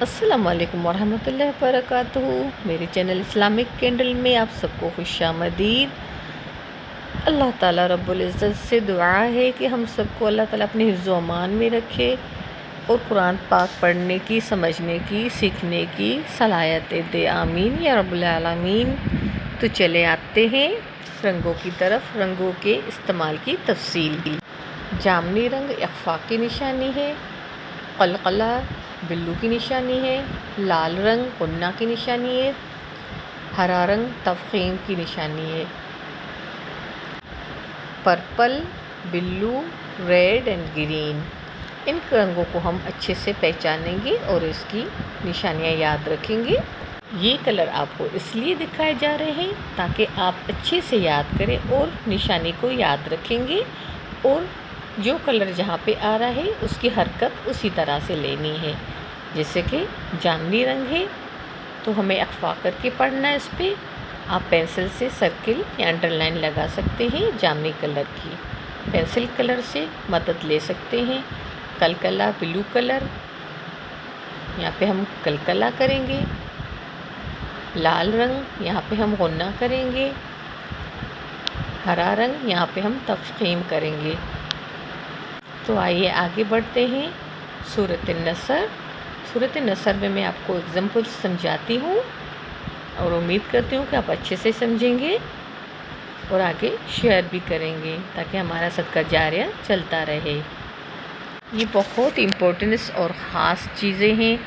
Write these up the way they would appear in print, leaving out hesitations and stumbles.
अस्सलाम वालेकुम वरहमतुल्लाहि वबरकातुहू। मेरे चैनल इस्लामिक कैंडल में आप सबको खुशामदीद। अल्लाह ताला रब्बुल इज़्ज़त से दुआ है कि हम सबको अल्लाह ताला अपने हिफ्ज़ व अमान में रखे और कुरान पाक पढ़ने की, समझने की, सीखने की सलाहियत दे। आमीन या रब्बुल आलमीन। तो चले आते हैं रंगों की तरफ, रंगों के इस्तेमाल की तफसील। जामनी रंग इख्फा की निशानी है, क़लक़ला बिल्लू की निशानी है, लाल रंग गुन्ना की निशानी है, हरा रंग तफ़ख़ीम की निशानी है, purple, blue, red and green. इन रंगों को हम अच्छे से पहचानेंगे और इसकी निशानियाँ याद रखेंगे। ये कलर आपको इसलिए दिखाए जा रहे हैं ताकि आप अच्छे से याद करें और निशानी को याद रखेंगे, और जो कलर जहाँ पे आ रहा है उसकी हरकत उसी तरह से लेनी है। जैसे कि जामनी रंग है तो हमें अख्फा करके पढ़ना है। इस पर आप पेंसिल से सर्किल या अंडरलाइन लगा सकते हैं। जामनी कलर की पेंसिल कलर से मदद ले सकते हैं। कलकला ब्लू कलर, यहाँ पे हम कलकला करेंगे। लाल रंग यहाँ पे हम गुन्ना करेंगे। हरा रंग यहाँ पे हम तफ़ख़ीम करेंगे। तो आइए आगे बढ़ते हैं। सूरत नसर। सूरत नसर में मैं आपको एग्जाम्पल समझाती हूँ और उम्मीद करती हूँ कि आप अच्छे से समझेंगे और आगे शेयर भी करेंगे ताकि हमारा सदका जारिया चलता रहे। ये बहुत इम्पोर्टेंट और ख़ास चीज़ें हैं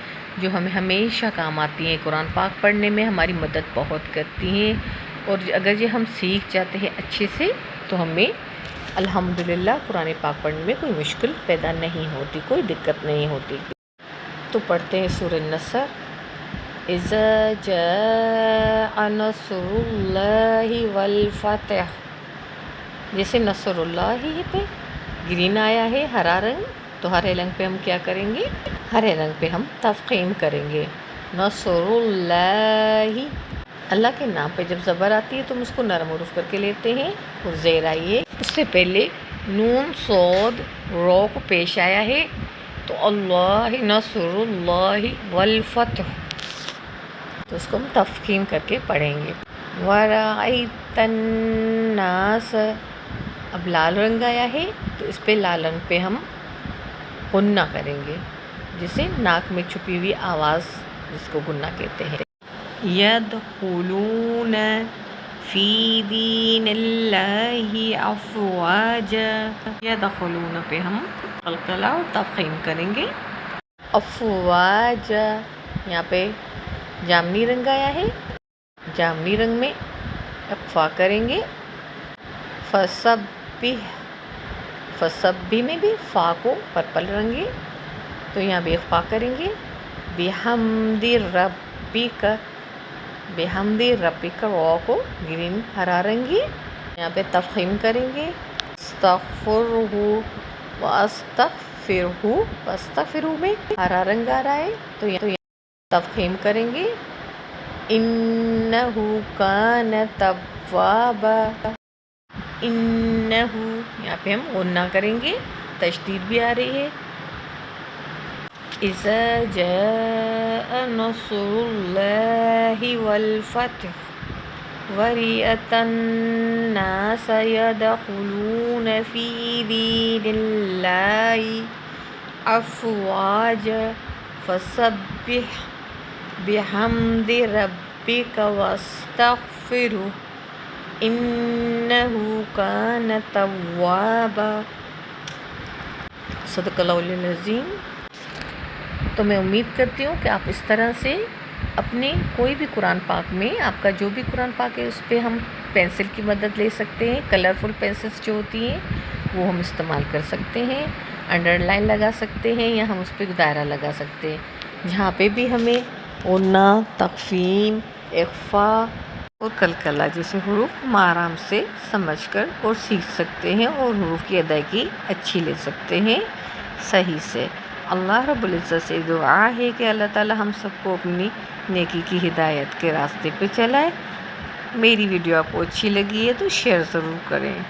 जो हमें हमेशा काम आती हैं। कुरान पाक पढ़ने में हमारी मदद बहुत करती हैं, और अगर ये हम सीख जाते हैं अच्छे से तो हमें अल्हम्दुलिल्लाह कुरान पाक पढ़ने में कोई मुश्किल पैदा नहीं होती, कोई दिक्कत नहीं होती। तो पढ़ते हैं सूरह नसर। इज़ा जाअ नस्रुल्लाहि वल फतह। जैसे नस्रुल्लाहि पे ग्रीन आया है, हरा रंग, तो हरे रंग पे हम क्या करेंगे? हरे रंग पे हम तफ़ख़ीम करेंगे। नस्रुल्लाहि, अल्लाह के नाम पे जब ज़बर आती है तो हम उसको नरम उरूफ़ करके लेते हैं और ज़ेर आई है। उससे पहले नून सोद रो को पेश आया है तो अल्लाह नस्रुल्लाहि वल फतह, तो उसको हम तफ़ख़ीम करके पढ़ेंगे। वराइतन नास, अब लाल रंग आया है तो इस पे लाल रंग पे हम गुन्ना करेंगे, जिसे नाक में छुपी हुई आवाज़ जिसको गुन्ना कहते हैं। यदखुलून फ़ी दीनिल्लाहि अफ़वाजा। यदखुलून पे हम क़लक़ला और तफ़ख़ीम करेंगे। अफ़वाजा, यहाँ पे जामनी रंग आया है, जामनी रंग में इख्फ़ा करेंगे। फ़सब्बिह, फ़सब्बी में भी फ़ा को पर्पल रंगे तो यहाँ भी इख्फ़ा करेंगे। बिहम्दि रब्बिका, बिहम्दि रब्बिका रो को ग्रीन हरा रंगी, यहाँ पे तफ़ख़ीम करेंगे। अस्तग़फ़िरुहु व अस्तग़फ़िरुहु, अस्तग़फ़िरुहु में हरा रंग आ रहा है तो यहाँ तफ़ख़ीम करेंगे। इन्नहु कान तव्वाबा, इन्नहु यहाँ पे हम गुन्ना करेंगे, तशदीद भी आ रही है। इज़ा जाअ नस्रुल्लाहि वल फतह वरअयतन नास यदखुलून फ़ी दीनिल्लाहि अफ़वाजा फसब्बिह बिहम्दि रब्बिका वस्तग़फ़िरुहु इन्नहु कान तव्वाबा। सदक़ल्लाहुल अज़ीम। तो मैं उम्मीद करती हूँ कि आप इस तरह से अपने कोई भी कुरान पाक में, आपका जो भी कुरान पाक है उस पर हम पेंसिल की मदद ले सकते हैं। कलरफुल पेंसिल्स जो होती हैं वो हम इस्तेमाल कर सकते हैं। अंडरलाइन लगा सकते हैं या हम उस पर दायरा लगा सकते हैं। जहाँ पे भी हमें गुन्ना, तक़फ़ीम, इख्फ़ा और कलकला जैसे हुरूफ हम आराम से समझकर और सीख सकते हैं और हुरूफ की अदायगी अच्छी ले सकते हैं सही से। अल्लाह रब्बुल इज़्ज़त से दुआ है कि अल्लाह ताला हम सबको अपनी नेकी की हिदायत के रास्ते पे चलाए। मेरी वीडियो आपको अच्छी लगी है तो शेयर ज़रूर करें।